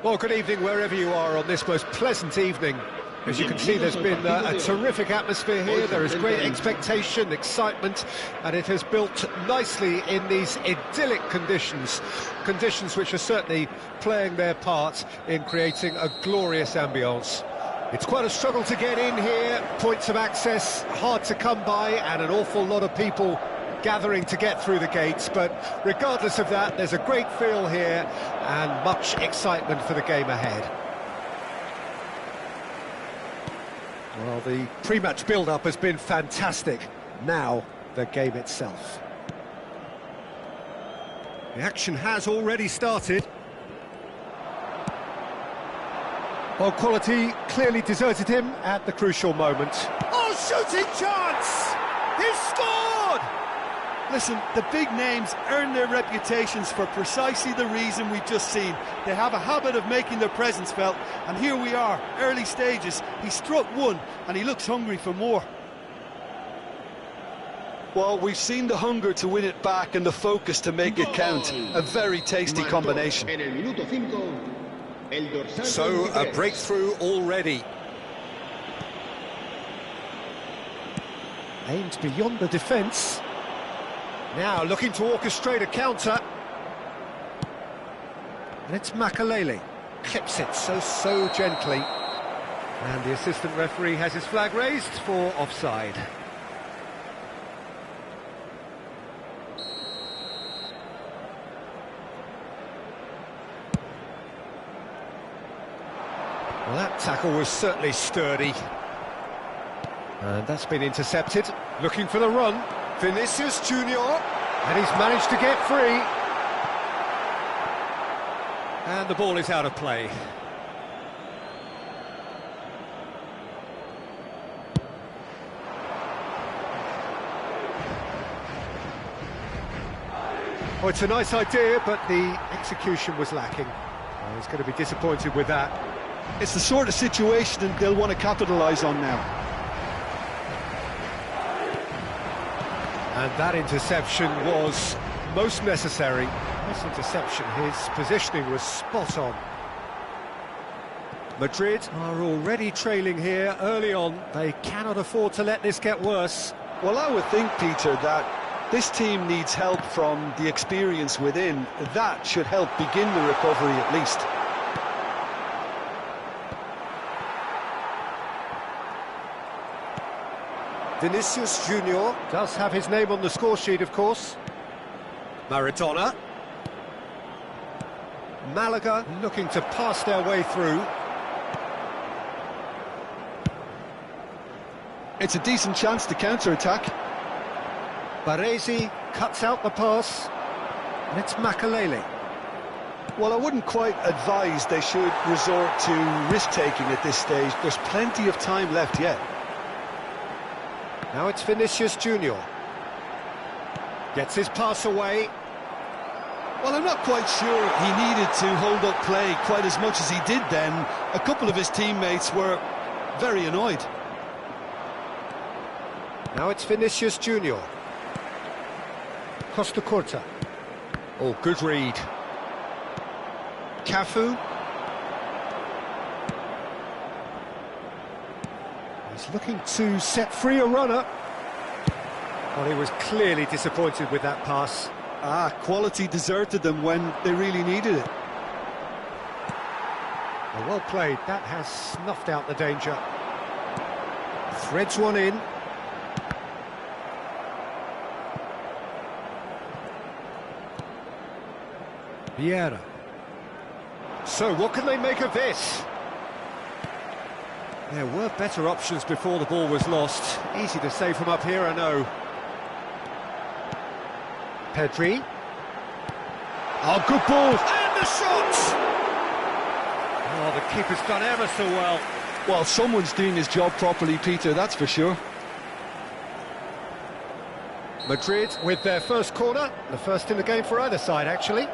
Well, good evening wherever you are on this most pleasant evening. As you can see, there's been a terrific atmosphere here. There is great expectation, excitement, and it has built nicely in these idyllic conditions. Conditions which are certainly playing their part in creating a glorious ambience. It's quite a struggle to get in here, points of access hard to come by, and an awful lot of people gathering to get through the gates, but regardless of that, there's a great feel here and much excitement for the game ahead. Well, the pre-match build-up has been fantastic. Now, the game itself. The action has already started. Well, quality clearly deserted him at the crucial moment. Oh, shooting chance! He's scored! Listen, the big names earn their reputations for precisely the reason we've just seen. They have a habit of making their presence felt, and here we are, early stages. He struck one, and he looks hungry for more. Well, we've seen the hunger to win it back and the focus to make it count. A very tasty combination. So, a breakthrough already. Aimed beyond the defence. Now looking to orchestrate a counter. And it's Makalele. Clips it so gently. And the assistant referee has his flag raised for offside. Well, that tackle was certainly sturdy. And that's been intercepted. Looking for the run. Vinicius Junior. And he's managed to get free. And the ball is out of play. Oh, it's a nice idea, but the execution was lacking. Oh, he's going to be disappointed with that. It's the sort of situation that they'll want to capitalise on now. And that interception was most necessary. This interception, his positioning was spot on. Madrid are already trailing here early on. They cannot afford to let this get worse. Well, I would think, Peter, that this team needs help from the experience within. That should help begin the recovery at least. Vinicius Junior does have his name on the score sheet, of course. Maradona. Malaga looking to pass their way through. It's a decent chance to counter-attack. Baresi cuts out the pass. And it's Makalele. Well, I wouldn't quite advise they should resort to risk-taking at this stage. There's plenty of time left yet. Now it's Vinicius Junior. Gets his pass away. Well, I'm not quite sure he needed to hold up play quite as much as he did then. A couple of his teammates were very annoyed. Now it's Vinicius Junior. Costa Corta. Oh, good read. Cafu. He's looking to set free a runner. Well, he was clearly disappointed with that pass. Quality deserted them when they really needed it. Well played. That has snuffed out the danger. Threads one in. Vieira. So, what can they make of this? There were better options before the ball was lost. Easy to say from up here, I know. Pedri. Oh, good ball. And the shot! Oh, the keeper's done ever so well. Well, someone's doing his job properly, Peter, that's for sure. Madrid with their first corner. The first in the game for either side, actually.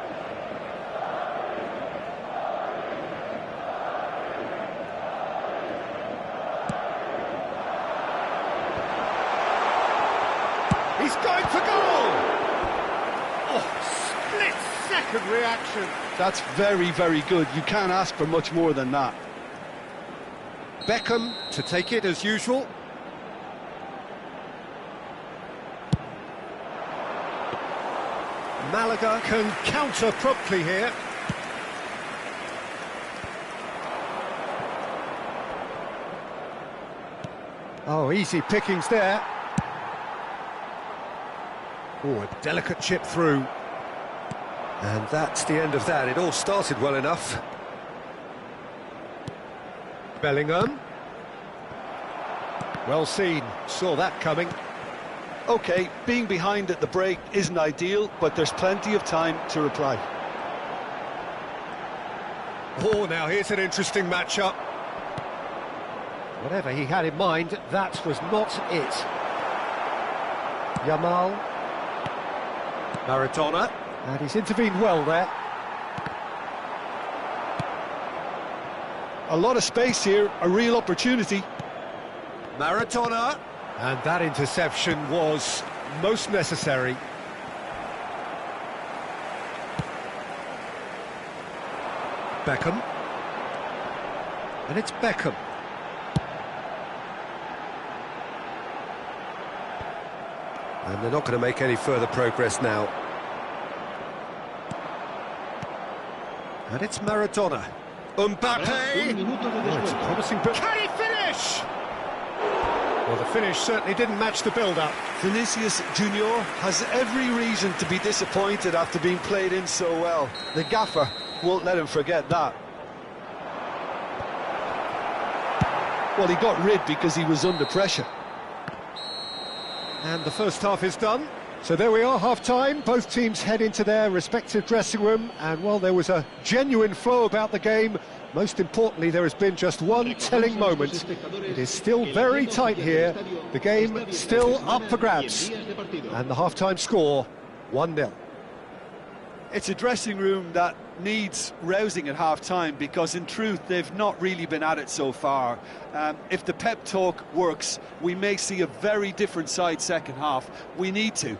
He's going for goal! Oh, split-second reaction. That's very, very good. You can't ask for much more than that. Beckham to take it as usual. Malaga can counter promptly here. Oh, easy pickings there. Oh, a delicate chip through. And that's the end of that. It all started well enough. Bellingham. Well seen. Saw that coming. OK, being behind at the break isn't ideal, but there's plenty of time to reply. Oh, now here's an interesting matchup. Whatever he had in mind, that was not it. Yamal. Maradona. And he's intervened well there. A lot of space here, a real opportunity. Maradona. And that interception was most necessary. Beckham. And it's Beckham. And they're not going to make any further progress now. And it's Maradona. Mbappe! Oh, it's a promising... Can he finish? Well, the finish certainly didn't match the build-up. Vinicius Junior has every reason to be disappointed after being played in so well. The gaffer won't let him forget that. Well, he got rid because he was under pressure. And the first half is done. So there we are, half-time. Both teams head into their respective dressing room. And, well, there was a genuine flow about the game. Most importantly, there has been just one telling moment. It is still very tight here. The game still up for grabs. And the half-time score, 1-0. It's a dressing room that needs rousing at half-time because, in truth, they've not really been at it so far. If the pep talk works, we may see a very different side second half. We need to.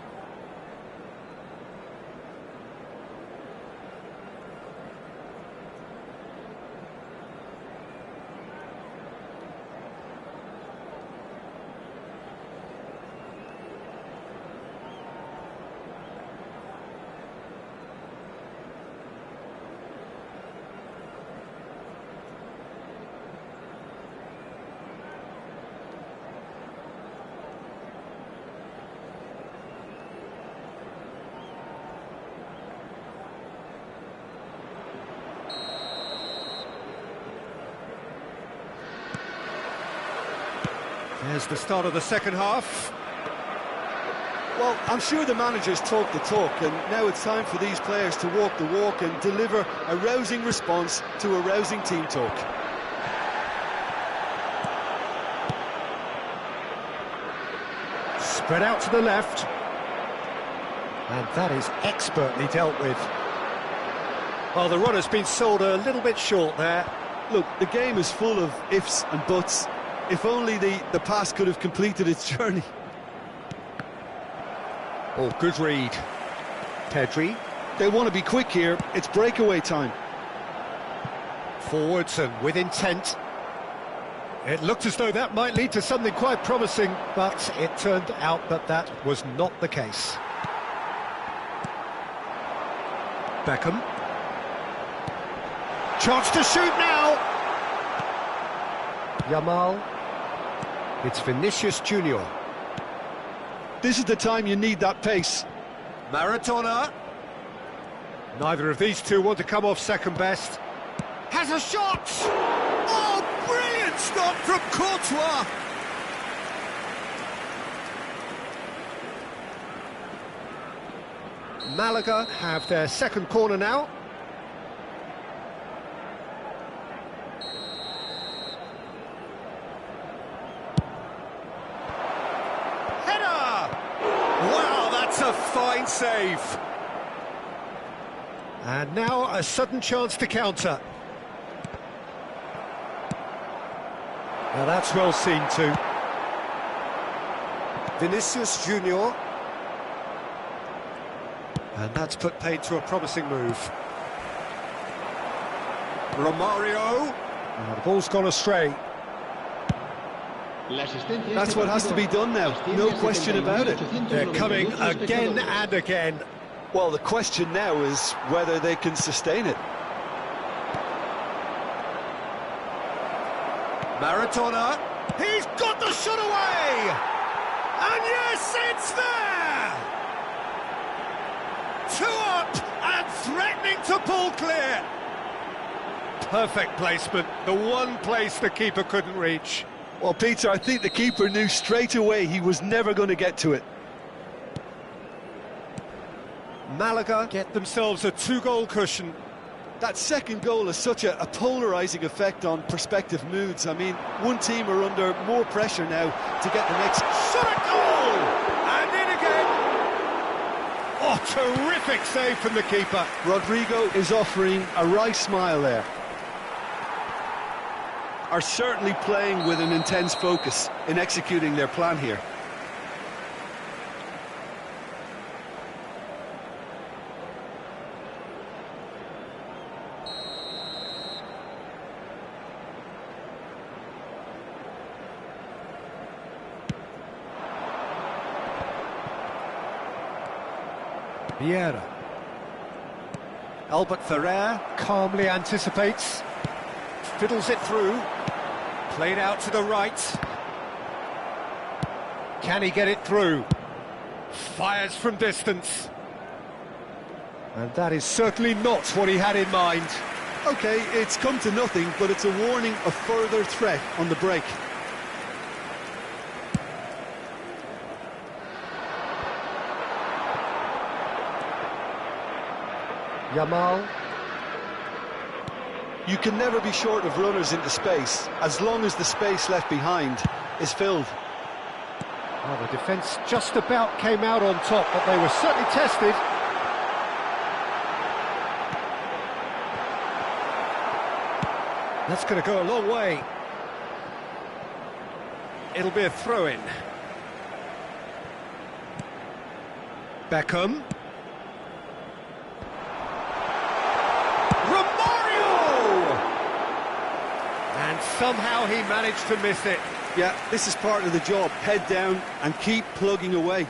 There's the start of the second half. Well, I'm sure the managers talk the talk, and now it's time for these players to walk the walk and deliver a rousing response to a rousing team talk. Spread out to the left. And that is expertly dealt with. Well, the run has been sold a little bit short there. Look, the game is full of ifs and buts. If only the pass could have completed its journey. Oh, good read. Pedri. They want to be quick here. It's breakaway time. Forwards and with intent. It looked as though that might lead to something quite promising, but it turned out that that was not the case. Beckham. Chance to shoot now! Yamal. It's Vinicius Junior. This is the time you need that pace. Maradona. Neither of these two want to come off second best. Has a shot! Oh, brilliant stop from Courtois! Malaga have their second corner now. A fine save. And now a sudden chance to counter. Now that's well seen too. Vinicius Junior. And that's put paid to a promising move. Romario. Now the ball's gone astray. That's what has to be done now, no question about it. They're coming again and again. Well, the question now is whether they can sustain it. Maradona, he's got the shot away! And yes, it's there! 2 up and threatening to pull clear. Perfect placement, the one place the keeper couldn't reach. Well, Peter, I think the keeper knew straight away he was never going to get to it. Malaga get themselves a 2-goal cushion. That second goal has such a polarising effect on prospective moods. I mean, one team are under more pressure now to get the next shot at goal! And in again! Oh, terrific save from the keeper. Rodrigo is offering a wry smile there. Are certainly playing with an intense focus in executing their plan here. Vieira. Albert Ferrer calmly anticipates. Fiddles it through. Played out to the right. Can he get it through? Fires from distance. And that is certainly not what he had in mind. OK, it's come to nothing, but it's a warning of further threat on the break. Yamal. You can never be short of runners into space, as long as the space left behind is filled. Well, the defence just about came out on top, but they were certainly tested. That's going to go a long way. It'll be a throw-in. Beckham. And somehow he managed to miss it. Yeah, this is part of the job. Head down and keep plugging away.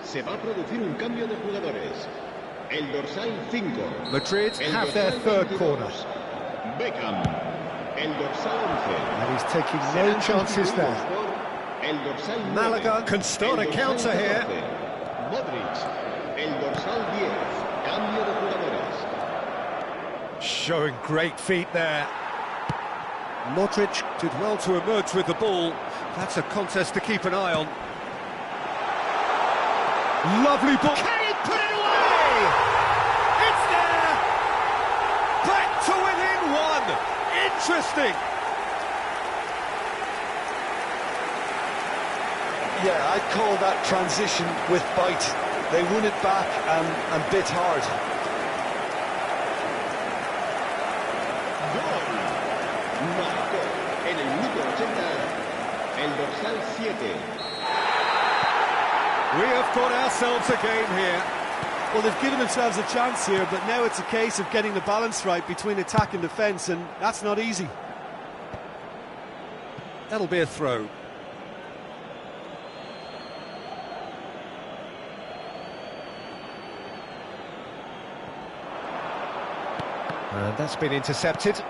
Se va a producir un cambio de jugadores. El dorsal 5. Madrid have their third corner. Beckham. El dorsal 11. And he's taking no chances there. El dorsal 9. Malaga can start a counter here. Modric. El dorsal 10. Cambio de jugadores. Showing great feet there. Modric did well to emerge with the ball. That's a contest to keep an eye on. Lovely ball. Can he put it away? It's there. Back to within one. Interesting. Yeah, I'd call that transition with bite. They won it back and bit hard. Gol. Marcó en el minuto 80 el dorsal 7. We have got ourselves a game here. Well, they've given themselves a chance here, but now it's a case of getting the balance right between attack and defence, and that's not easy. That'll be a throw. And that's been intercepted.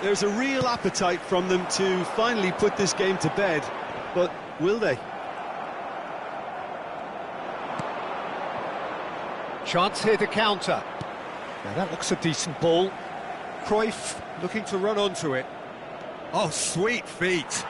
There's a real appetite from them to finally put this game to bed, but will they? Chance here to counter. Now that looks a decent ball. Cruyff looking to run onto it. Oh, sweet feet.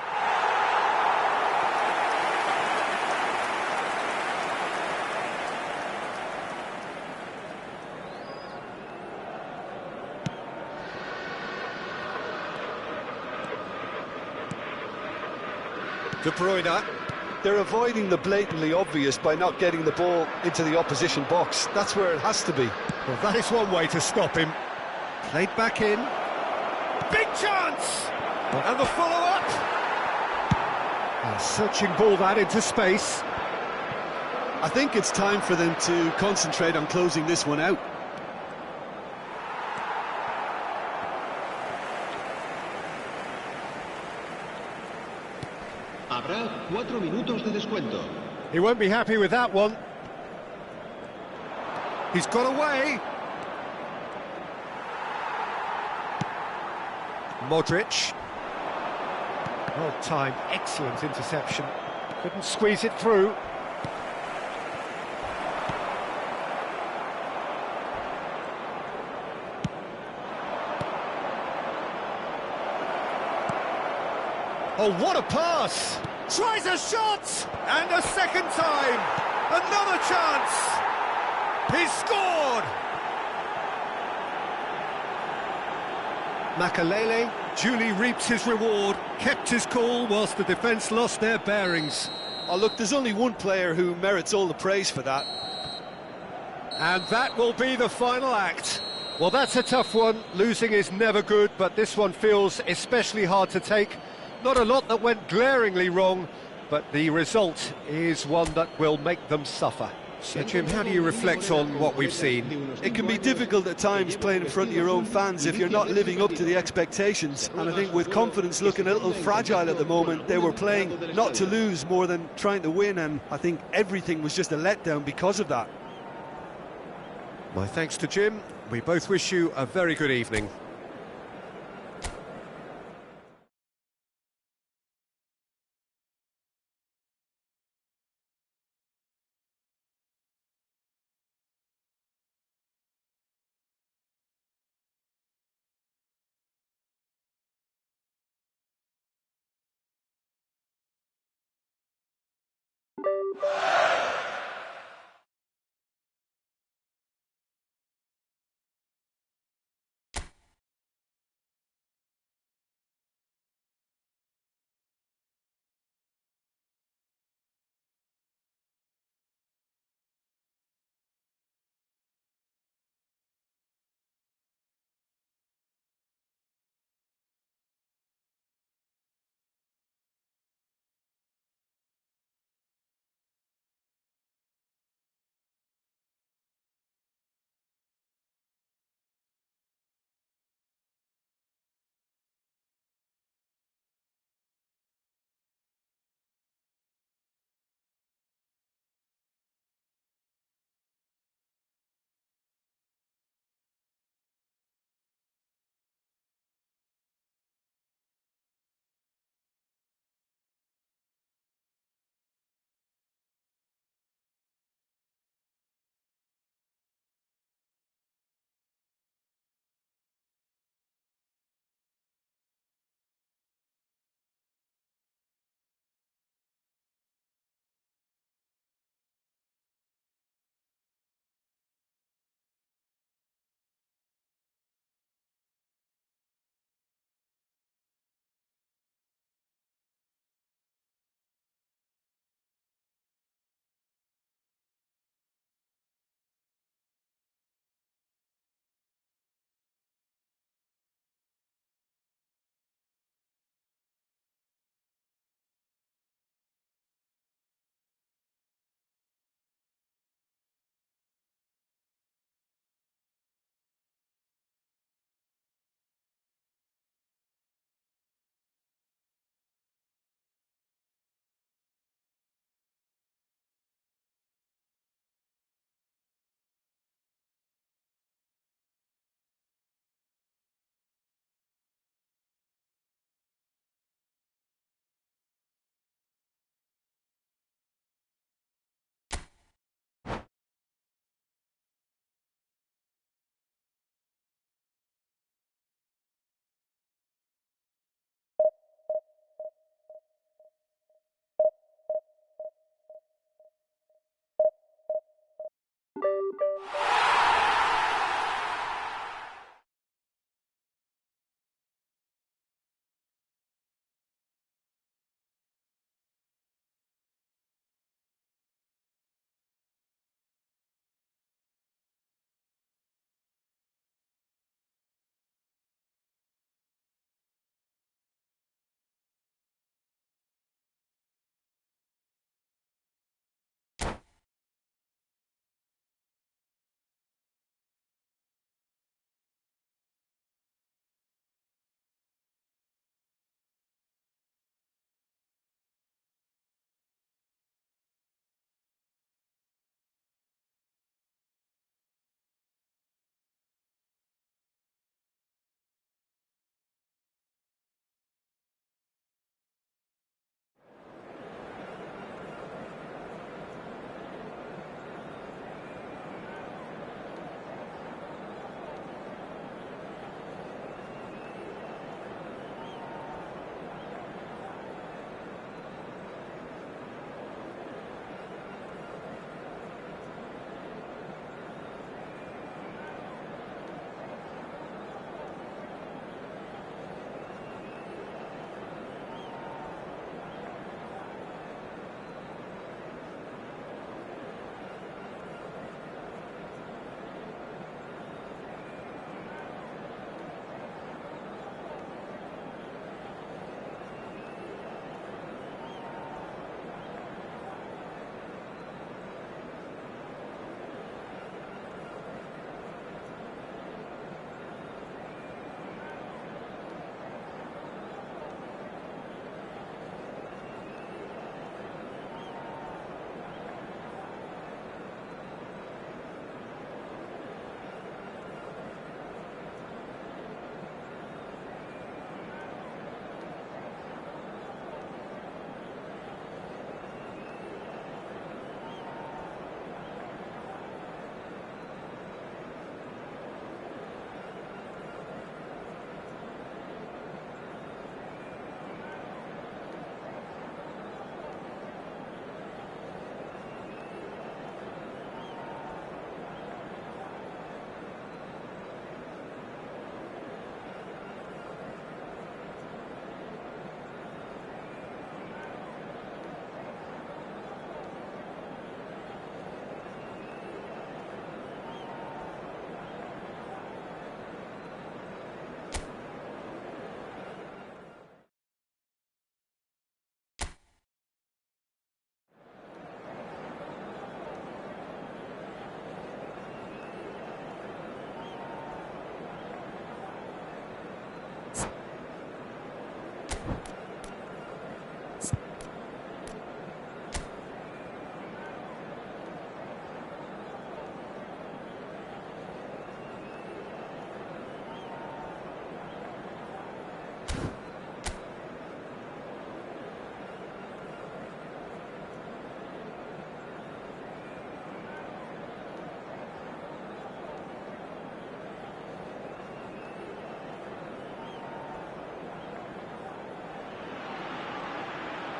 De Bruyne. They're avoiding the blatantly obvious by not getting the ball into the opposition box. That's where it has to be. Well, that is one way to stop him. Played back in. Big chance! And the follow-up. A searching ball that into space. I think it's time for them to concentrate on closing this one out. Habrá 4 minutos de descuento. He won't be happy with that one. He's got away. Modric. Well timed, excellent interception. Couldn't squeeze it through. Oh, what a pass! Tries a shot! And a second time! Another chance! He's scored! Makalele duly reaps his reward, kept his cool whilst the defence lost their bearings. Oh, look, there's only one player who merits all the praise for that. And that will be the final act. Well, that's a tough one. Losing is never good, but this one feels especially hard to take. Not a lot that went glaringly wrong, but the result is one that will make them suffer. So, Jim, how do you reflect on what we've seen? It can be difficult at times playing in front of your own fans if you're not living up to the expectations. And I think with confidence looking a little fragile at the moment, they were playing not to lose more than trying to win, and I think everything was just a letdown because of that. My thanks to Jim. We both wish you a very good evening.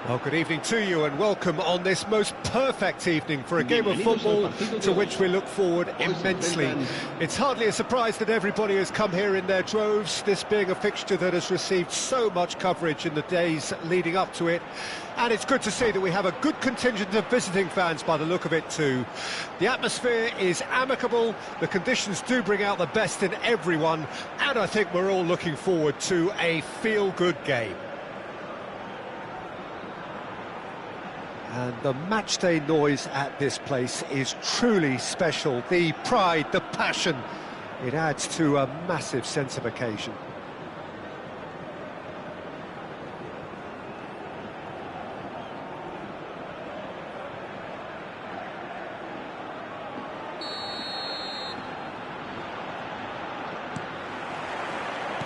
Well, good evening to you and welcome on this most perfect evening for a game of football to which we look forward immensely. It's hardly a surprise that everybody has come here in their droves, this being a fixture that has received so much coverage in the days leading up to it. And it's good to see that we have a good contingent of visiting fans by the look of it too. The atmosphere is amicable, the conditions do bring out the best in everyone, and I think we're all looking forward to a feel-good game. And the matchday noise at this place is truly special. The pride, the passion, it adds to a massive sense of occasion.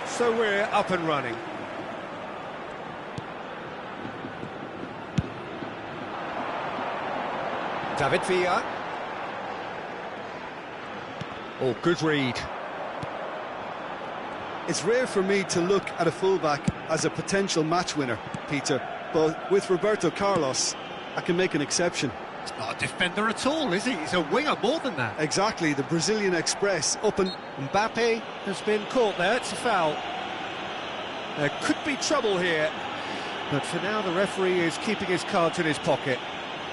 So we're up and running. David Villa. Oh, good read. It's rare for me to look at a fullback as a potential match winner, Peter, but with Roberto Carlos, I can make an exception. He's not a defender at all, is he? He's a winger more than that. Exactly, the Brazilian Express up and... Mbappe has been caught there, it's a foul. There could be trouble here, but for now the referee is keeping his cards in his pocket.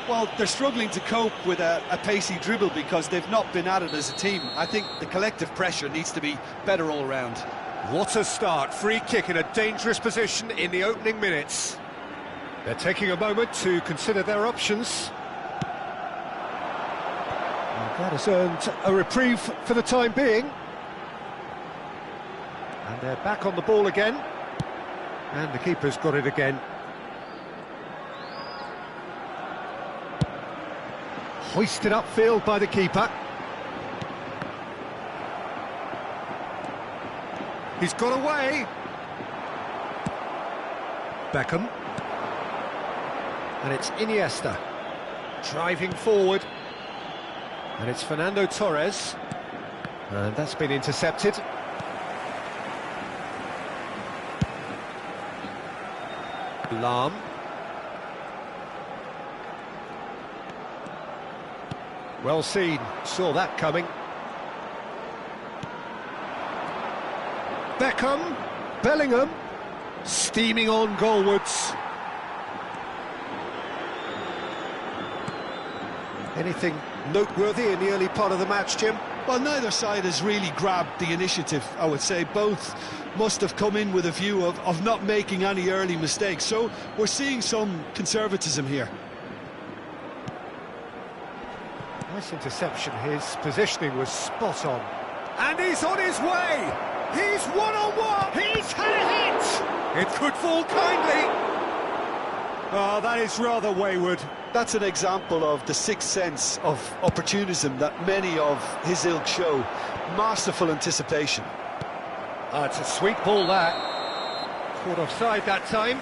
Well, they're struggling to cope with a pacey dribble because they've not been at it as a team. I think the collective pressure needs to be better all round. What a start, free kick in a dangerous position in the opening minutes. They're taking a moment to consider their options. And that has earned a reprieve for the time being. And they're back on the ball again. And the keeper's got it again. Hoisted upfield by the keeper. He's got away. Beckham. And it's Iniesta. Driving forward. And it's Fernando Torres. And that's been intercepted. Lam. Well seen, saw that coming. Beckham, Bellingham, steaming on goalwards. Anything noteworthy in the early part of the match, Jim? Well, neither side has really grabbed the initiative, I would say. Both must have come in with a view of not making any early mistakes. So we're seeing some conservatism here. Nice interception, his positioning was spot on. And he's on his way! He's one-on-one! He's had a hit! It could fall kindly! Oh, that is rather wayward. That's an example of the sixth sense of opportunism that many of his ilk show. Masterful anticipation. It's a sweet ball, that. Caught offside that time.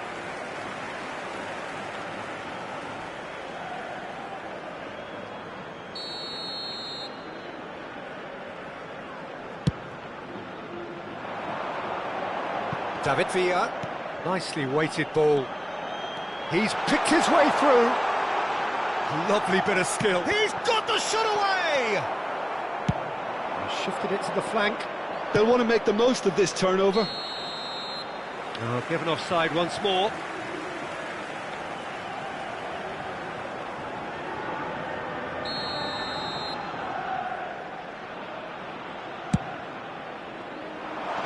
David Villa, nicely weighted ball. He's picked his way through. Lovely bit of skill. He's got the shot away! He shifted it to the flank. They'll want to make the most of this turnover. Oh, given offside once more.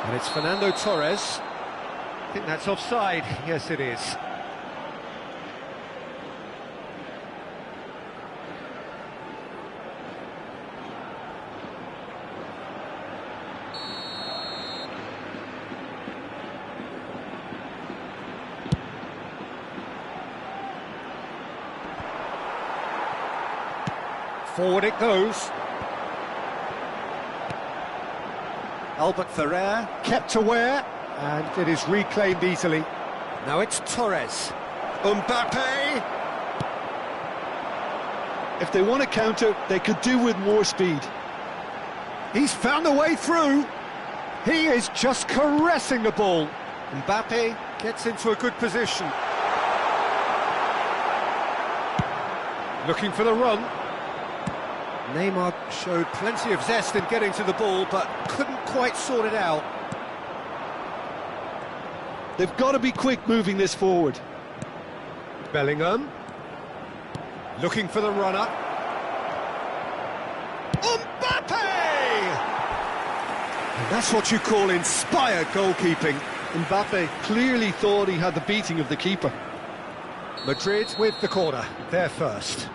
And it's Fernando Torres. I think that's offside. Yes, it is. Forward it goes. Albert Ferrer kept aware, and it is reclaimed easily. Now it's Torres. Mbappe! If they want to counter, they could do with more speed. He's found a way through. He is just caressing the ball. Mbappe gets into a good position. Looking for the run. Neymar showed plenty of zest in getting to the ball, but couldn't quite sort it out. They've got to be quick moving this forward. Bellingham. Looking for the runner. Mbappe! And that's what you call inspired goalkeeping. Mbappe clearly thought he had the beating of the keeper. Madrid with the corner, they're first.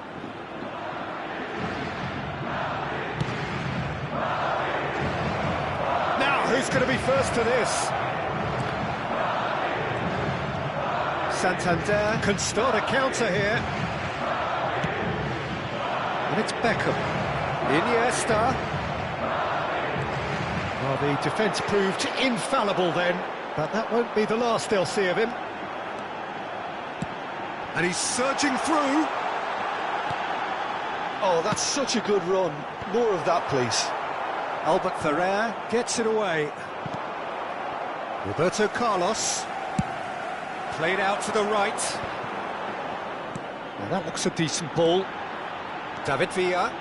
Now, who's going to be first to this? Santander can start a counter here. And it's Beckham. Iniesta. Well, the defence proved infallible then, but that won't be the last they'll see of him. And he's surging through. Oh, that's such a good run. More of that, please. Albert Ferrer gets it away. Roberto Carlos. Played out to the right. Now that looks a decent ball. David Villa.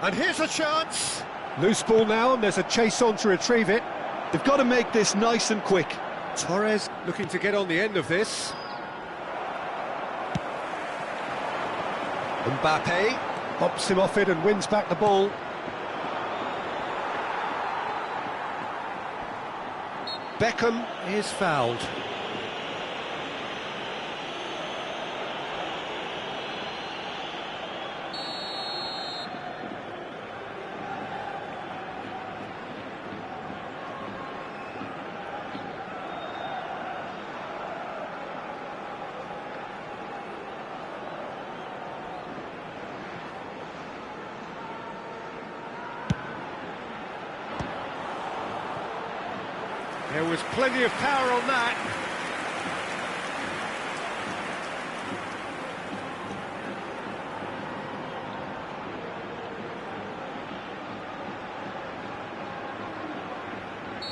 And here's a chance. Loose ball now, and there's a chase on to retrieve it. They've got to make this nice and quick. Torres looking to get on the end of this. Mbappe hops him off it and wins back the ball. Beckham is fouled. There was plenty of power on that.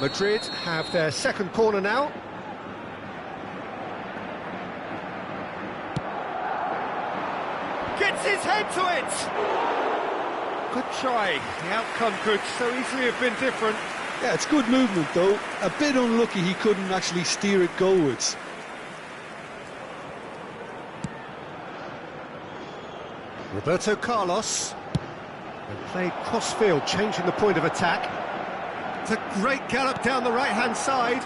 Madrid have their second corner now. Gets his head to it! Good try. The outcome could so easily have been different. Yeah, it's good movement, though. A bit unlucky he couldn't actually steer it goalwards. Roberto Carlos. And played cross-field, changing the point of attack. It's a great gallop down the right-hand side.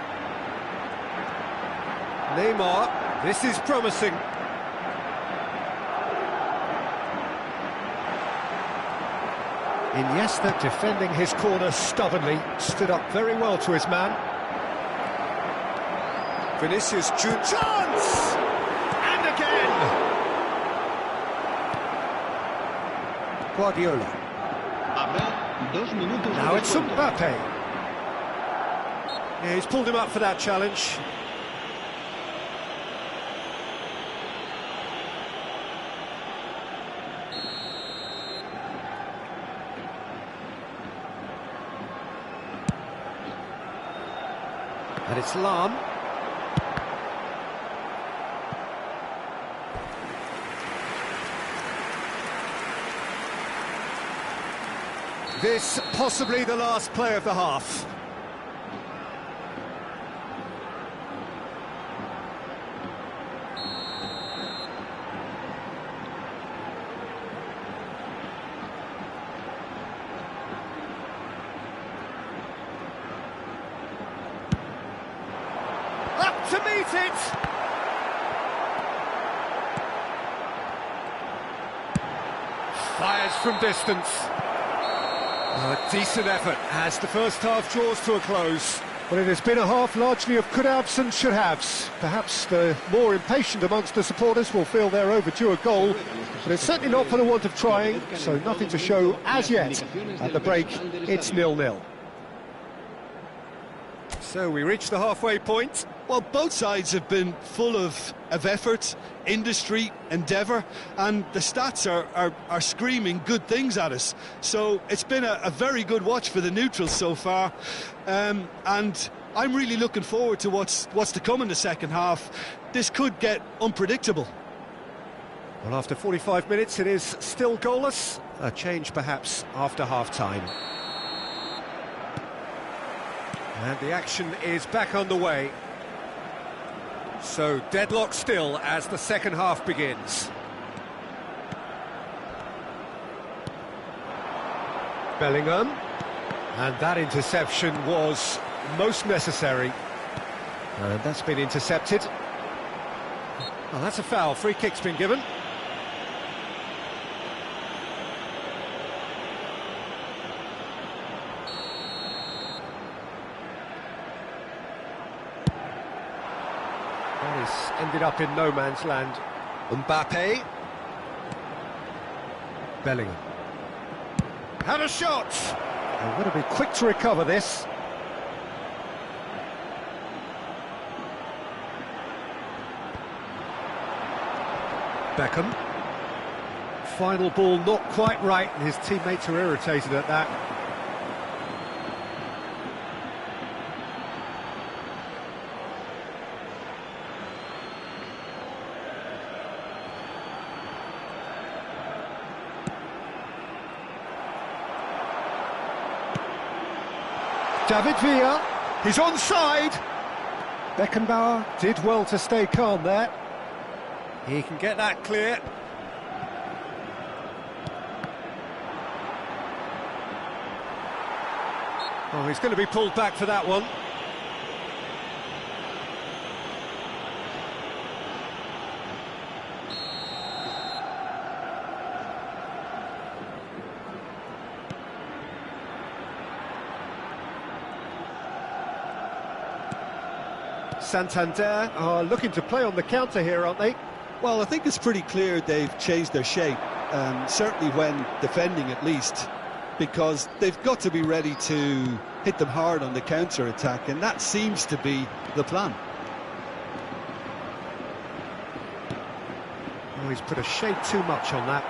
Neymar, this is promising. Iniesta defending his corner stubbornly, stood up very well to his man. Vinicius Junior, chance! And again! Guardiola. Now it's Mbappe. Yeah, he's pulled him up for that challenge. And it's Lam. This possibly the last play of the half. To meet it! Fires from distance. A decent effort as the first half draws to a close. Well, it has been a half largely of could-haves and should-haves. Perhaps the more impatient amongst the supporters will feel they're overdue a goal, but it's certainly not for the want of trying, so nothing to show as yet. At the break, it's 0-0. So we reach the halfway point. Well, both sides have been full of effort, industry, endeavour, and the stats are screaming good things at us. So it's been a very good watch for the neutrals so far. And I'm really looking forward to what's to come in the second half. This could get unpredictable. Well, after 45 minutes, it is still goalless. A change, perhaps, after half-time. And the action is back underway. So, deadlock still as the second half begins. Bellingham. And that interception was most necessary. And that's been intercepted. Well, that's a foul. Free kick's been given. That has ended up in no man's land. Mbappe. Bellingham. Had a shot! They've got to be quick to recover this. Beckham. Final ball not quite right, and his teammates are irritated at that. David Villa, he's onside. Beckenbauer did well to stay calm there. He can get that clear. Oh, he's going to be pulled back for that one. Santander are looking to play on the counter here, aren't they? Well, I think it's pretty clear they've changed their shape, certainly when defending at least, because they've got to be ready to hit them hard on the counter-attack, and that seems to be the plan. Oh, he's put a shade too much on that.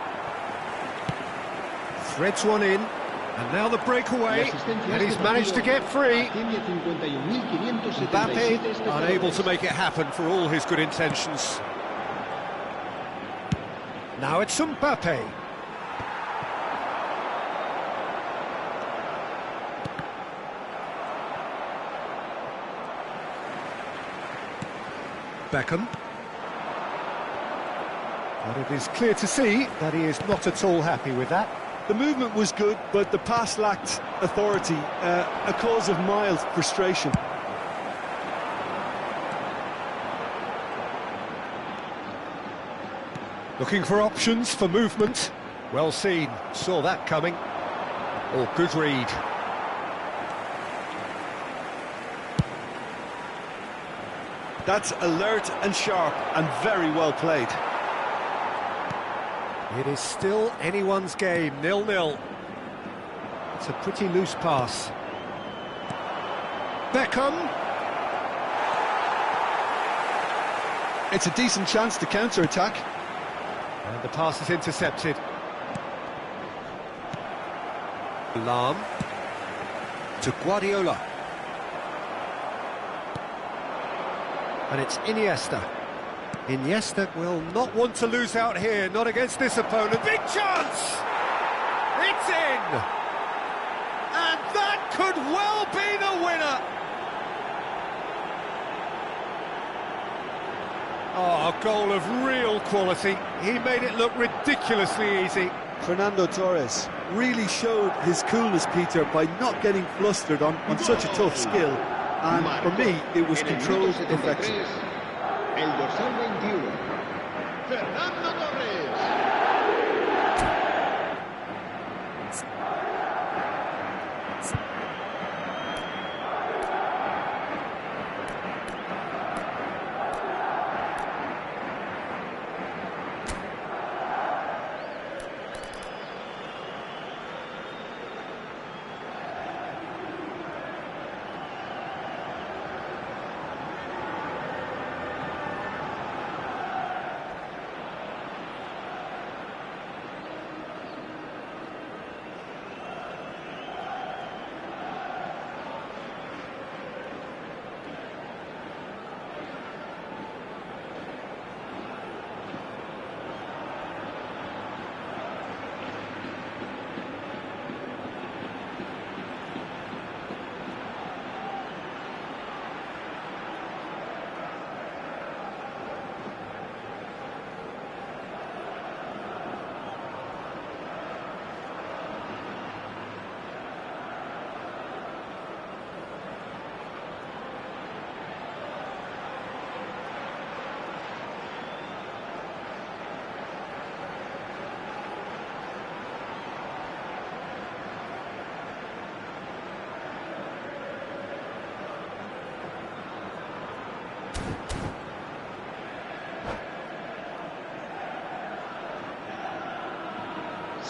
Threads one in, and now the breakaway, and he's managed to get free. Mbappe unable to make it happen for all his good intentions. Now it's Mbappe. Beckham. But it is clear to see that he is not at all happy with that. The movement was good, but the pass lacked authority, a cause of mild frustration. Looking for options for movement. Well seen, saw that coming. Oh, good read. That's alert and sharp and very well played. It is still anyone's game, 0-0. It's a pretty loose pass. Beckham. It's a decent chance to counter-attack. And the pass is intercepted. Lam to Guardiola. And it's Iniesta. Iniesta will not want to lose out here, not against this opponent. Big chance! It's in! And that could well be the winner! Oh, a goal of real quality. He made it look ridiculously easy. Fernando Torres really showed his coolness, Peter, by not getting flustered on such a tough skill. And for me, it was controlled perfection. El dorsal 21, Fernando Torres.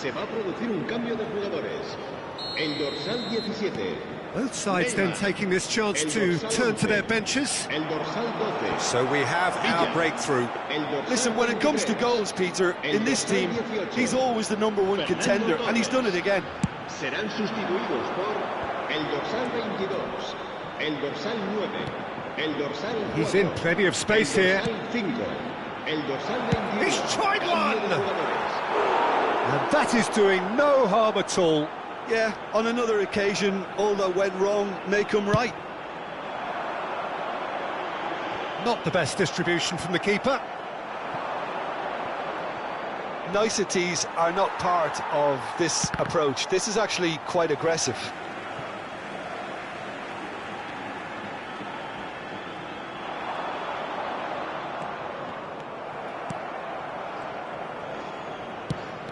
Se va a producir un cambio de jugadores. El dorsal 17. Both sides then taking this chance to turn to their benches. El dorsal 12. So we have our breakthrough. Listen, when it comes to goals, Peter, in this team, he's always the #1 contender, and he's done it again. Serán sustituidos por el dorsal 22, el dorsal 9, el dorsal 4, He's in plenty of space here. el dorsal 5, el dorsal 21. He's tried Cambio de one! jugadores. And that is doing no harm at all. Yeah, on another occasion, all that went wrong may come right. Not the best distribution from the keeper. Niceties are not part of this approach. This is actually quite aggressive.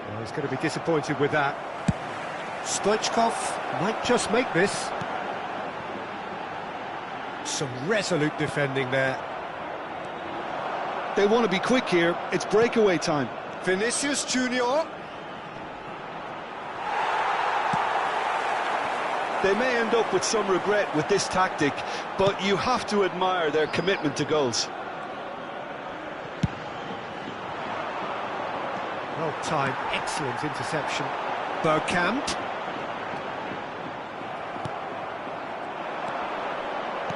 Well, he's going to be disappointed with that. Stoichkov might just make this. Some resolute defending there. They want to be quick here. It's breakaway time. Vinicius Junior. They may end up with some regret with this tactic, but you have to admire their commitment to goals. Well timed, excellent interception. Bergkamp.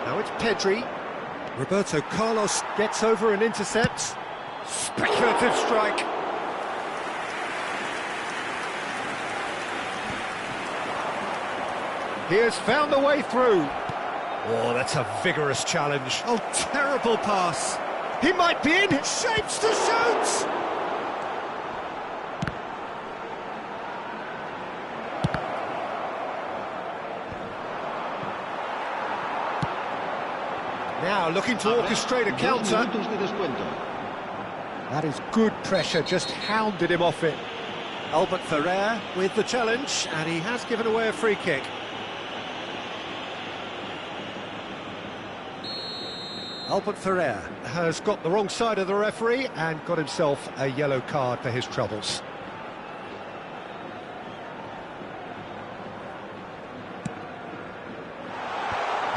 Now it's Pedri. Roberto Carlos gets over and intercepts. Speculative strike. He has found the way through. Oh, that's a vigorous challenge. Oh, terrible pass. He might be in. Shapes to shoot. Now looking to orchestrate a counter. Minutos de descuento. That is good pressure, just hounded him off it. Albert Ferrer with the challenge, and he has given away a free kick. Albert Ferrer has got the wrong side of the referee and got himself a yellow card for his troubles.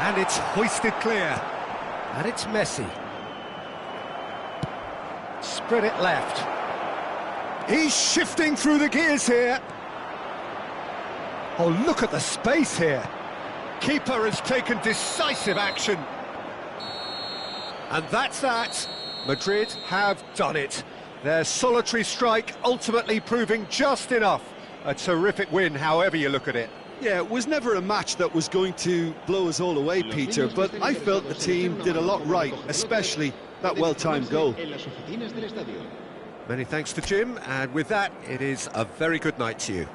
And it's hoisted clear. And it's Messi. Spread it left. He's shifting through the gears here. Oh, look at the space here. Keeper has taken decisive action. And that's that. Madrid have done it. Their solitary strike ultimately proving just enough. A terrific win, however you look at it. Yeah, it was never a match that was going to blow us all away, Peter, but I felt the team did a lot right, especially that well-timed goal. En las oficinas del estadio. Many thanks to Jim, and with that, it is a very good night to you.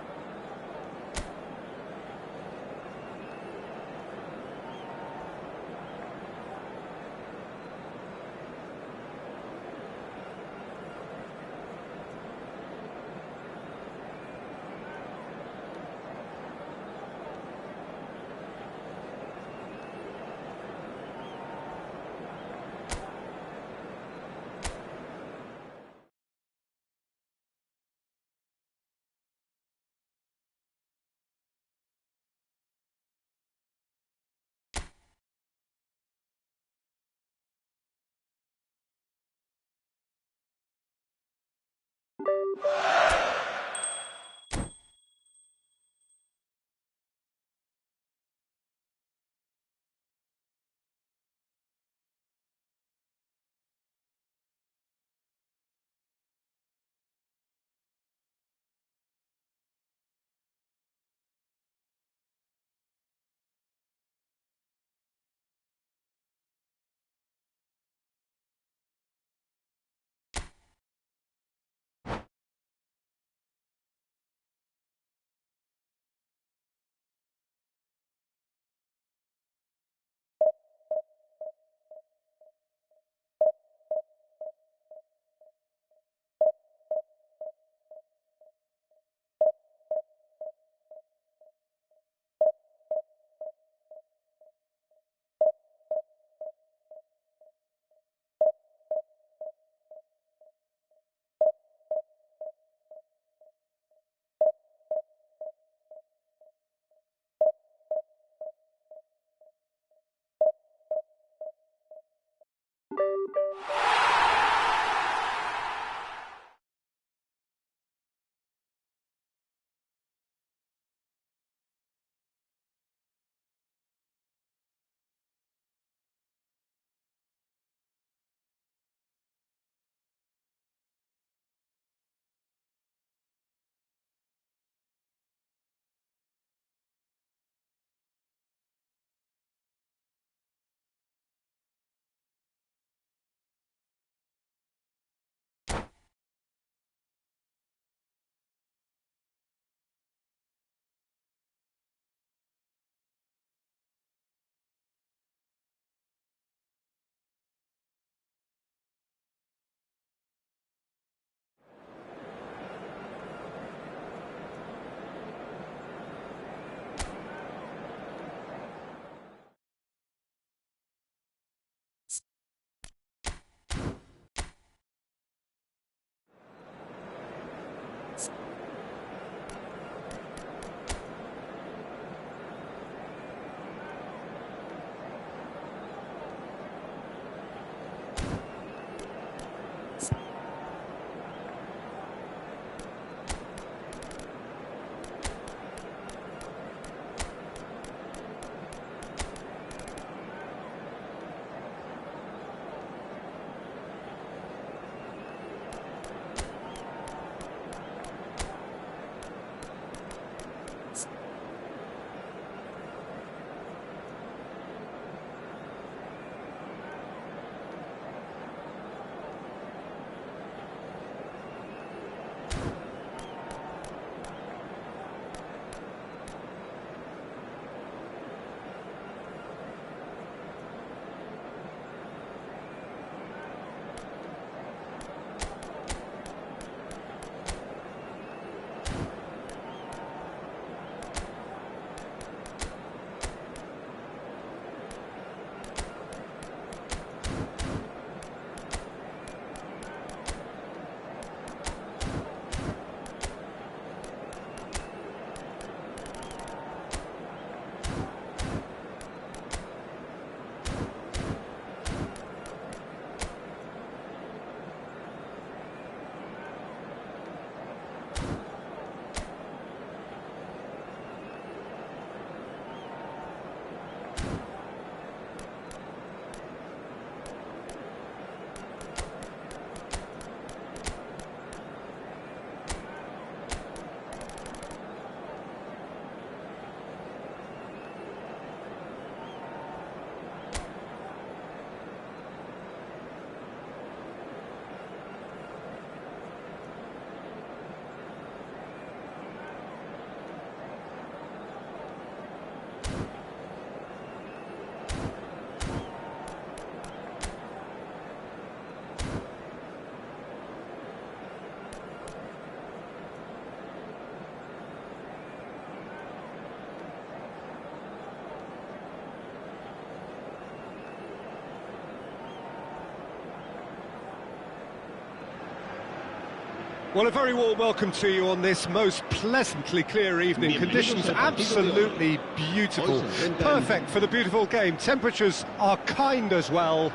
Well, a very warm welcome to you on this most pleasantly clear evening. Conditions absolutely beautiful. Perfect for the beautiful game. Temperatures are kind as well.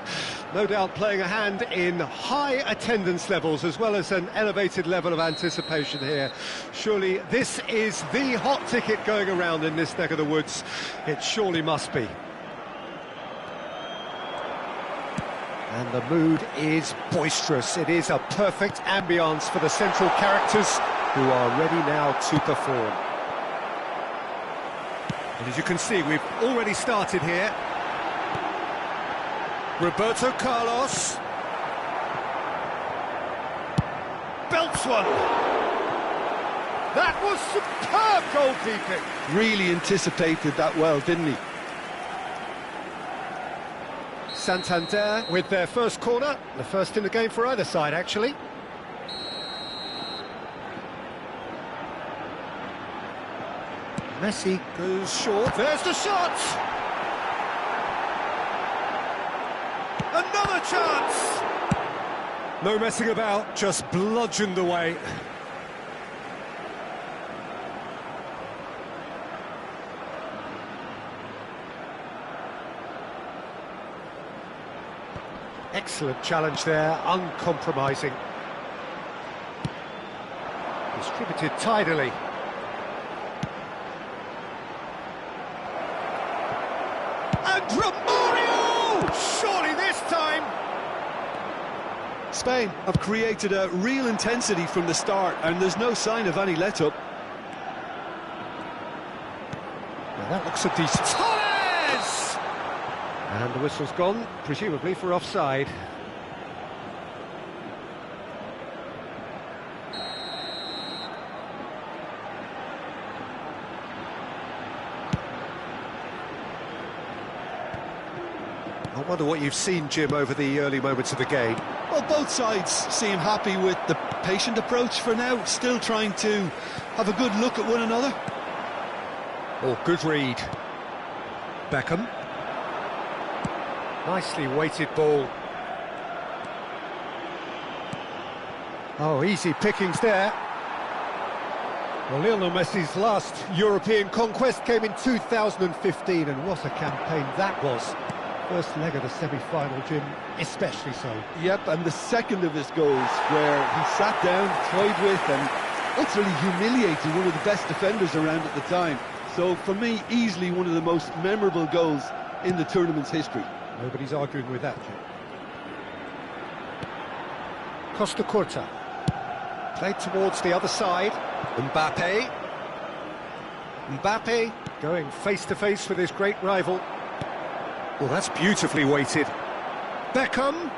No doubt playing a hand in high attendance levels as well as an elevated level of anticipation here. Surely this is the hot ticket going around in this neck of the woods. It surely must be. And the mood is boisterous. It is a perfect ambience for the central characters who are ready now to perform. And as you can see, we've already started here. Roberto Carlos. Belts one. That was superb goalkeeping. Really anticipated that well, didn't he? Santander with their first corner, the first in the game for either side, actually. Messi goes short. There's the shot! Another chance! No messing about, just bludgeoned away. Excellent challenge there, uncompromising. Distributed tidily. And Romario! Surely this time! Spain have created a real intensity from the start, and there's no sign of any let-up. Now that looks a decent... Torres! And the whistle's gone, presumably for offside. I wonder what you've seen, Jim, over the early moments of the game. Well, both sides seem happy with the patient approach for now, still trying to have a good look at one another. Oh, good read. Beckham. Nicely weighted ball. Oh, easy pickings there. Well, Lionel Messi's last European conquest came in 2015, and what a campaign that was. First leg of the semi-final, Jim, especially so. Yep, and the second of his goals, where he sat down, toyed with, and utterly humiliated one of the best defenders around at the time. So, for me, easily one of the most memorable goals in the tournament's history. Nobody's arguing with that, Jim. Costa Curta. Played towards the other side. Mbappe. Mbappe going face-to-face with his great rival. Well, that's beautifully weighted. Beckham.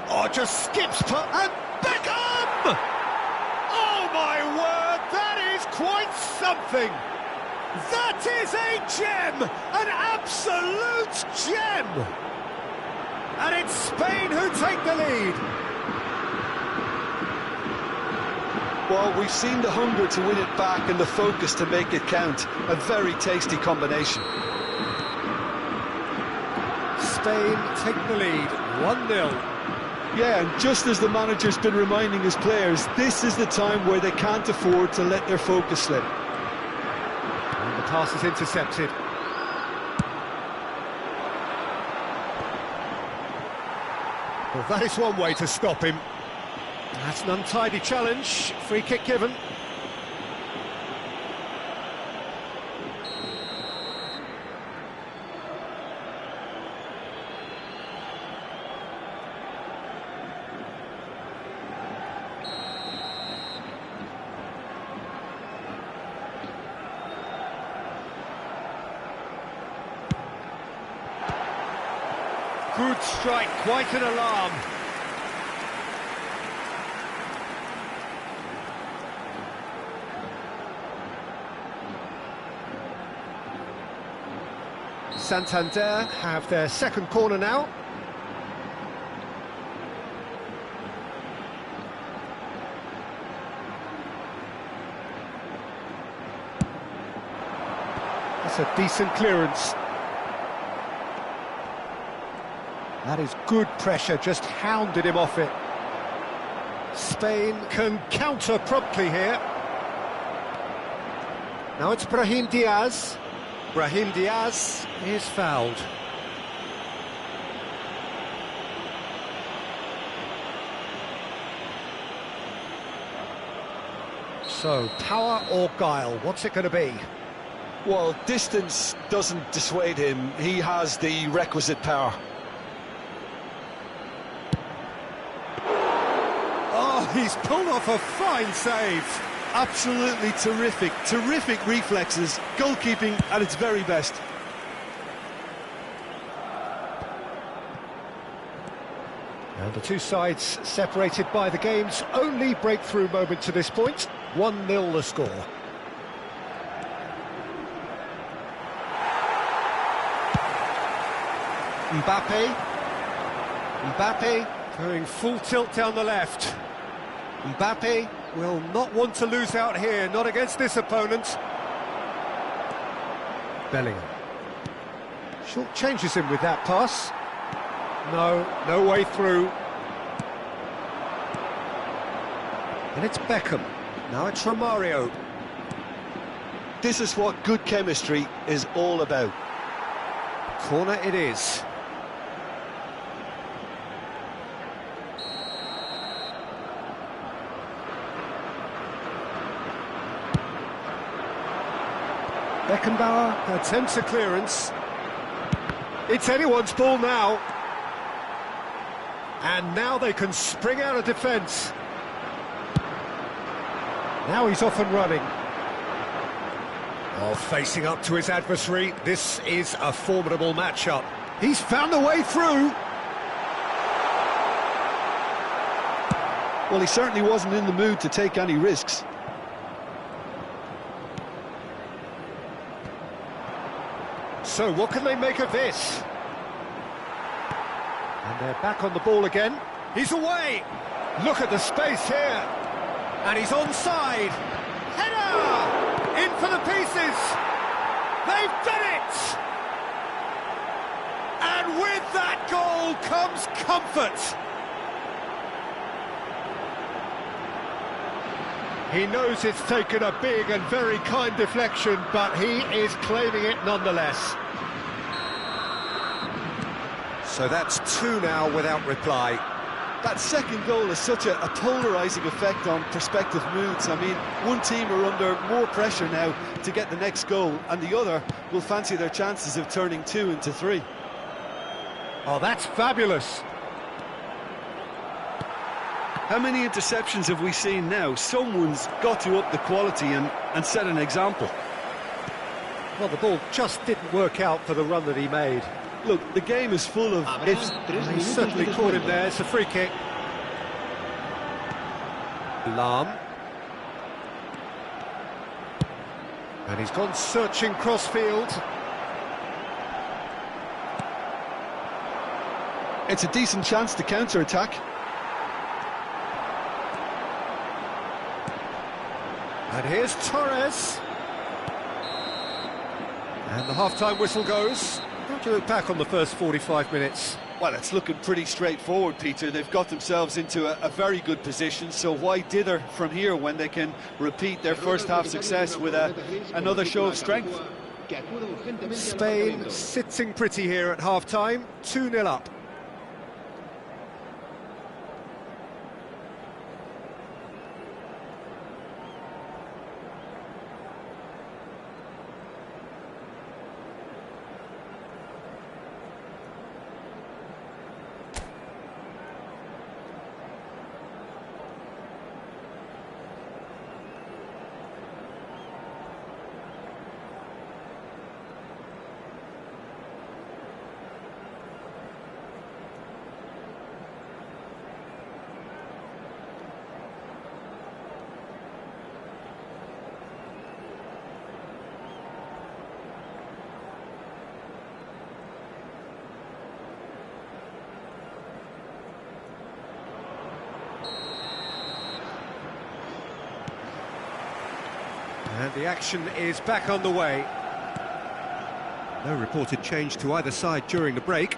Oh, just skips and Beckham! Oh, my word, that is quite something! That is a gem! An absolute gem! And it's Spain who take the lead. Well, we've seen the hunger to win it back and the focus to make it count. A very tasty combination. Spain take the lead, 1-0. Yeah, and just as the manager's been reminding his players, this is the time where they can't afford to let their focus slip. And the pass is intercepted. Well, that is one way to stop him. That's an untidy challenge. Free kick given. Good strike, quite an alarm. Santander have their second corner now. That's a decent clearance. That is good pressure, just hounded him off it. Spain can counter promptly here. Now it's Brahim Diaz. Brahim Diaz is fouled. So, power or guile, what's it going to be? Well, distance doesn't dissuade him. He has the requisite power. Oh, he's pulled off a fine save. Absolutely terrific, terrific reflexes, goalkeeping at its very best. And the two sides separated by the game's only breakthrough moment to this point. 1-0 the score. Mbappe going full tilt down the left. Mbappe will not want to lose out here, not against this opponent. Bellingham. Short changes him with that pass. No way through. And it's Beckham. Now it's Romario. This is what good chemistry is all about. Corner it is. Beckenbauer attempts a clearance. It's anyone's ball now. And now they can spring out of defence. Now he's off and running. Oh, facing up to his adversary. This is a formidable matchup. He's found a way through. Well, he certainly wasn't in the mood to take any risks. So what can they make of this? And they're back on the ball again. He's away! Look at the space here! And he's onside! Header! In for the pieces! They've done it! And with that goal comes comfort! He knows it's taken a big and very kind deflection, but he is claiming it nonetheless. So that's two now without reply. That second goal has such a polarising effect on prospective moods. I mean, one team are under more pressure now to get the next goal, and the other will fancy their chances of turning 2 into 3. Oh, that's fabulous. How many interceptions have we seen now? Someone's got to up the quality and set an example. Well, the ball just didn't work out for the run that he made. Look, the game is full of ifs. He certainly caught him there. It's a free kick. Lam. And he's gone searching crossfield. It's a decent chance to counter-attack. And here's Torres. And the half-time whistle goes. How do you look back on the first 45 minutes? Well, it's looking pretty straightforward, Peter. They've got themselves into a very good position, so why dither from here when they can repeat their first-half success with another show of strength? Spain sitting pretty here at half-time, 2-0 up. And the action is back on the way. No reported change to either side during the break.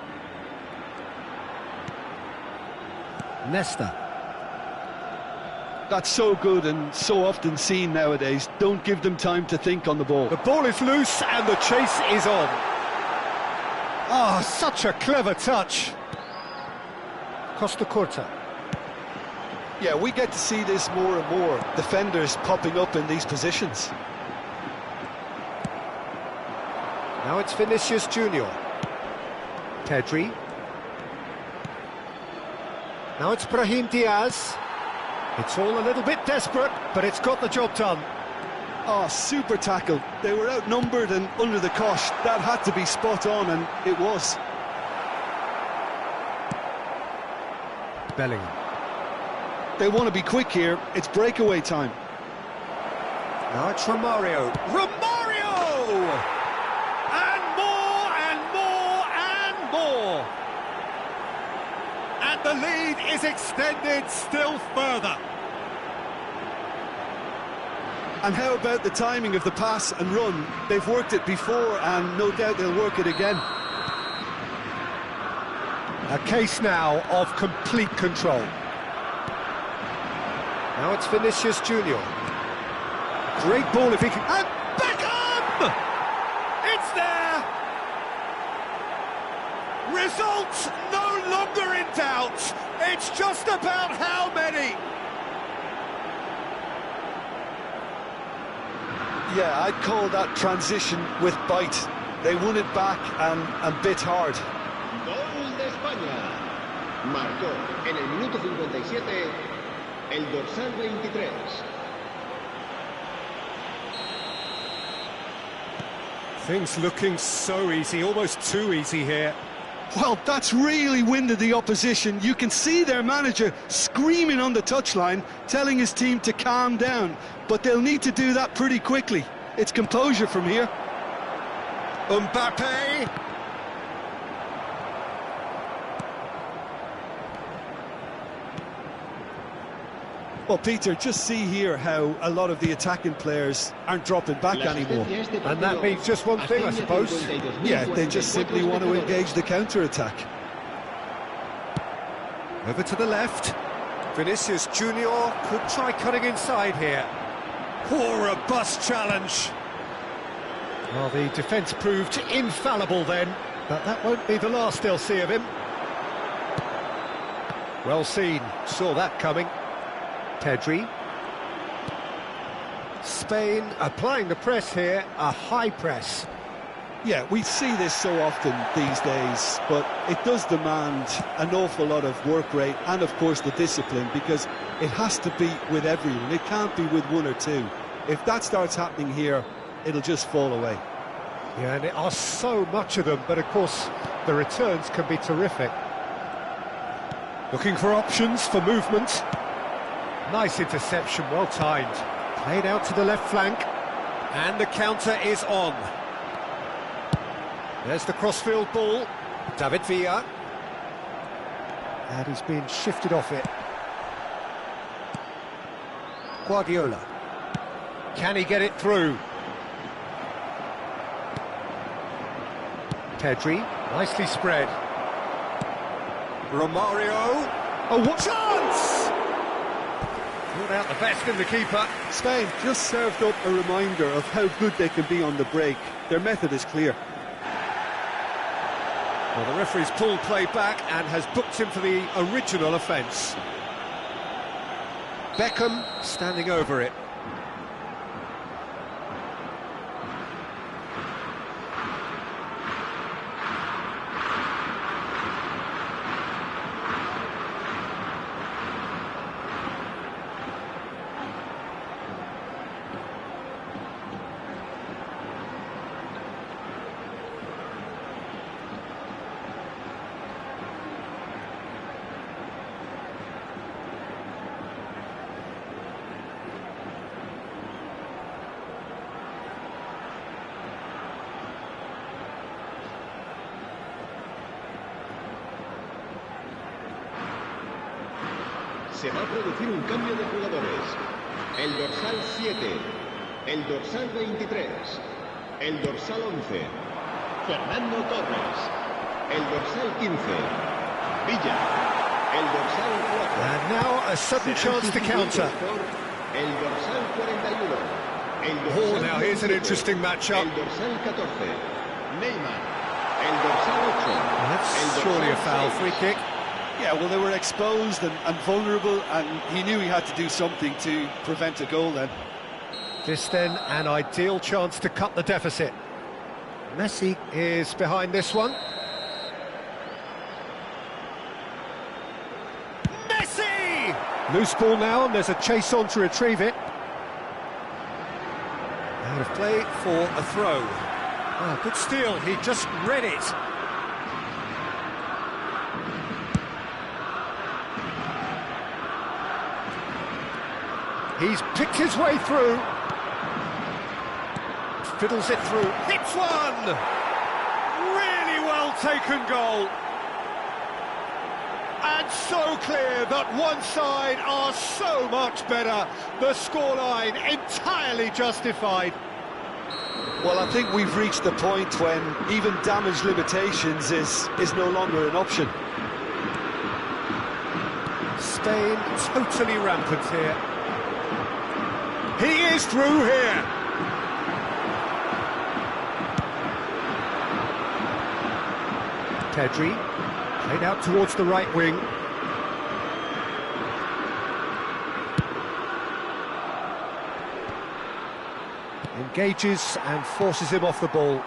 Nesta. That's so good and so often seen nowadays. Don't give them time to think on the ball. The ball is loose and the chase is on. Oh, such a clever touch. Costa Corta. Yeah, we get to see this more and more. Defenders popping up in these positions. Now it's Vinicius Junior. Pedri. Now it's Brahim Diaz. It's all a little bit desperate, but it's got the job done. Oh, super tackle. They were outnumbered and under the cosh. That had to be spot on, and it was. Bellingham. They want to be quick here. It's breakaway time. Now it's Romario. Romario! And more, and more, and more! And the lead is extended still further. And how about the timing of the pass and run? They've worked it before, and no doubt they'll work it again. A case now of complete control. Now it's Vinicius Junior. Great ball if he can... And Beckham! It's there! Results no longer in doubt. It's just about how many. Yeah, I'd call that transition with bite. They won it back and bit hard. Gol de España. Marcó en el minuto 57 el dorsal 23. Things looking so easy, almost too easy here. Well, that's really winded the opposition. You can see their manager screaming on the touchline, telling his team to calm down. But they'll need to do that pretty quickly. It's composure from here. Mbappe! Well, Peter, just see here how a lot of the attacking players aren't dropping back anymore. And that means just one thing, I suppose. Yeah, they just simply want to engage the counter-attack. Over to the left. Vinicius Junior could try cutting inside here. Poor robust challenge. Well, the defence proved infallible then, but that won't be the last they'll see of him. Well seen, saw that coming. Pedri. Spain applying the press here, a high press. Yeah, we see this so often these days, but it does demand an awful lot of work rate and, of course, the discipline, because it has to be with everyone. It can't be with one or two. If that starts happening here, it'll just fall away. Yeah, and there are so much of them, but of course, the returns can be terrific. Looking for options for movement. Nice interception, well timed. Played out to the left flank, and the counter is on. There's the crossfield ball. David Villa. And he's being shifted off it. Guardiola. Can he get it through? Pedri, nicely spread. Romario. Oh, what chance! Pulled out the best in the keeper. Spain just served up a reminder of how good they can be on the break. Their method is clear. Well, the referee's pulled play back and has booked him for the original offence. Beckham standing over it. Se va a producir un cambio de jugadores. El dorsal 7, el dorsal 23, el dorsal 11, Fernando Torres, el dorsal 15, Villa, el dorsal 4. And Now a sudden chance to counter. El dorsal 41. El Oh, dorsal now here's an 17. interesting matchup. El dorsal 14. Neymar. El dorsal 8. That's surely a foul. Free kick. Yeah, well, they were exposed and vulnerable, and he knew he had to do something to prevent a goal then. This then an ideal chance to cut the deficit. Messi is behind this one. Messi! Loose ball now, and there's a chase on to retrieve it. Out of play for a throw. Ah, good steal, he just read it. He's picked his way through. Fiddles it through. Hits one! Really well taken goal. And so clear that one side are so much better. The scoreline entirely justified. Well, I think we've reached the point when even damage limitations is no longer an option. Spain totally rampant here. He is through here. Pedri, played out towards the right wing. Engages and forces him off the ball.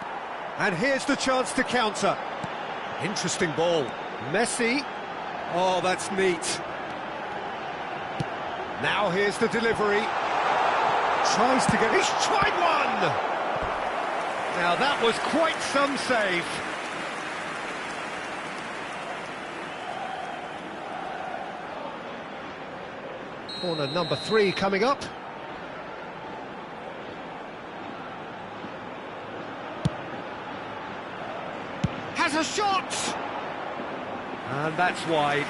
And here's the chance to counter. Interesting ball. Messi. Oh, that's neat. Now here's the delivery. Tries to get... He's tried one! Now that was quite some save. Corner number 3 coming up. Has a shot! And that's wide.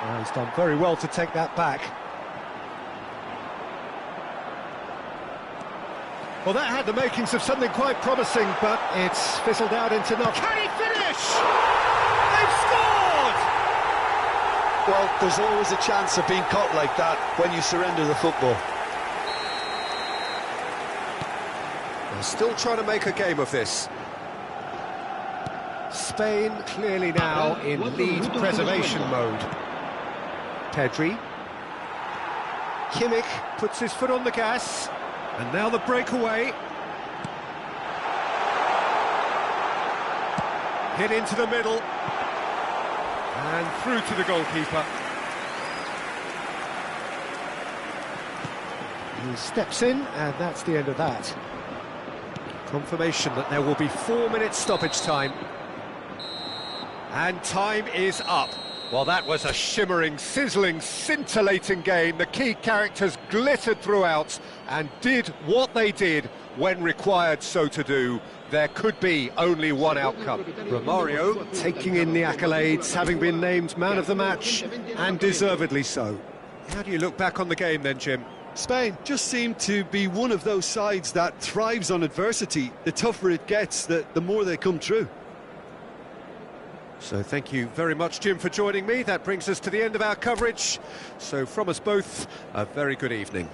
Oh, he's done very well to take that back. Well, that had the makings of something quite promising, but it's fizzled out into nothing. Can he finish? They've scored! Well, there's always a chance of being caught like that when you surrender the football. They're still trying to make a game of this. Spain clearly now in lead preservation mode. Pedri. Kimmich puts his foot on the gas. And now the breakaway. Hit into the middle. And through to the goalkeeper. He steps in, and that's the end of that. Confirmation that there will be 4 minutes stoppage time. And time is up. Well, that was a shimmering, sizzling, scintillating game. The key characters glittered throughout and did what they did when required so to do. There could be only one outcome. Romario taking in the accolades, having been named man of the match, and deservedly so. How do you look back on the game then, Jim? Spain just seemed to be one of those sides that thrives on adversity. The tougher it gets, the more they come through. So thank you very much, Jim, for joining me. That brings us to the end of our coverage. So from us both, a very good evening.